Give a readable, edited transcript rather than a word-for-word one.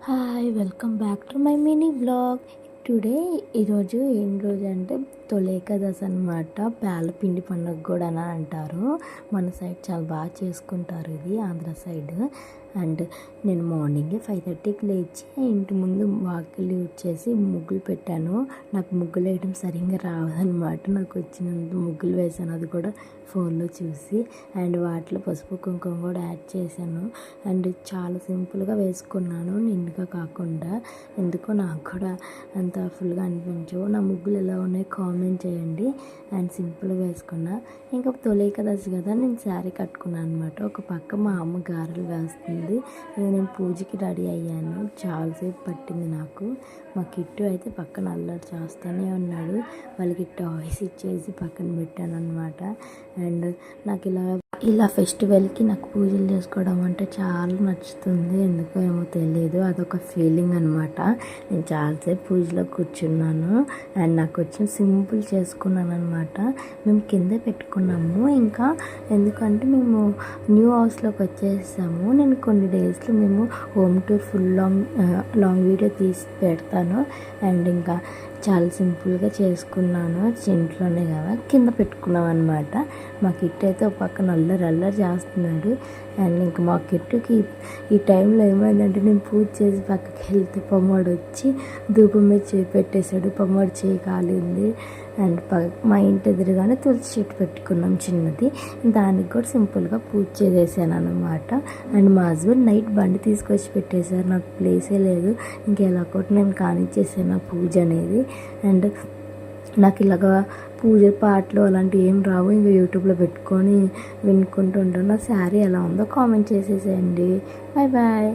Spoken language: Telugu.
Hi welcome back to my mini blog. Today ఈరోజు ఏం రోజు అంటే తొలి ఏకాదశి అనమాట. పిండి పండుగ కూడా అని అంటారు. మన సైడ్ చాలా బాగా చేసుకుంటారు ఇది ఆంధ్ర సైడ్. అండ్ నేను మార్నింగే 5:30కి లేచి ఇంటి ముందు వాకిలి వచ్చేసి ముగ్గులు పెట్టాను. నాకు ముగ్గులు వేయడం సరిగ్గా రాదనమాట. నాకు వచ్చినంత ముగ్గులు వేసాను, అది కూడా ఫోన్లో చూసి. అండ్ వాటిలో పసుపు కుంకుమ కూడా యాడ్ చేశాను. అండ్ చాలా సింపుల్గా వేసుకున్నాను, నిండుగా కాకుండా. ఎందుకో నాకు కూడా అంత ఫుల్గా అనిపించవు. నా ముగ్గులు ఎలా ఉన్నాయో కామెంట్ చేయండి. అండ్ సింపుల్గా వేసుకున్నా. ఇంకా తొలి ఏకాదశి కదా, నేను శారీ కట్టుకున్నాను అనమాట. ఒక పక్క మా అమ్మ గారెలు వేస్తుంది, నేను పూజకి రెడీ అయ్యాను. చాలాసేపు పట్టింది నాకు. మా కిట్టు అయితే పక్కన అల్లరి చేస్తూనే ఉన్నాడు. వాళ్ళకి టాయ్స్ ఇచ్చేసి పక్కన పెట్టాను అనమాట. అండ్ నాకు ఇలా ఫెస్టివల్కి నాకు పూజలు చేసుకోవడం అంటే చాలా నచ్చుతుంది. ఎందుకో ఏమో తెలియదు, అదొక ఫీలింగ్ అనమాట. నేను చాలాసేపు పూజలో కూర్చున్నాను. అండ్ నాకు వచ్చిన సింపుల్ చేసుకున్నాను అనమాట. మేము కింద పెట్టుకున్నాము. ఇంకా ఎందుకంటే మేము న్యూ హౌస్లోకి వచ్చేసాము. నేను కొన్ని డేస్లో మేము home tour full long video తీసి పెడతాను. అండ్ ఇంకా చాలా సింపుల్గా చేసుకున్నాను. ఇంట్లోనే కదా కింద పెట్టుకున్నాం అనమాట. మా కిట్టు అయితే ఒక పక్కన అల్లరి చేస్తున్నాడు. అండ్ ఇంకా మా కిట్టుకి ఈ టైంలో ఏమైందంటే, నేను పూజ చేసి పక్కకి వెళ్తే పొమ్మడు వచ్చి ధూపం మీద చేయి పెట్టేశాడు. పొమ్మడు చేయి కాలింది. అండ్ మా ఇంటి ఎదురుగానే తులసి చెట్టు పెట్టుకున్నాం చిన్నది. దానికి కూడా సింపుల్గా పూజ చేసేసాను అనమాట. అండ్ మా హస్బెండ్ నైట్ బండి తీసుకొచ్చి పెట్టేశారు. నాకు ప్లేసే లేదు. ఇంకెలా కూడా నేను కానిచ్చేసాను ఆ పూజ అనేది. అండ్ నాకు ఇలాగా పూజ పాటలు అలాంటివి ఏం రావు. ఇంకా యూట్యూబ్లో పెట్టుకొని వినుకుంటూ ఉంటాను. నా శారీ ఎలా ఉందో కామెంట్ చేసేసేయండి. Bye bye.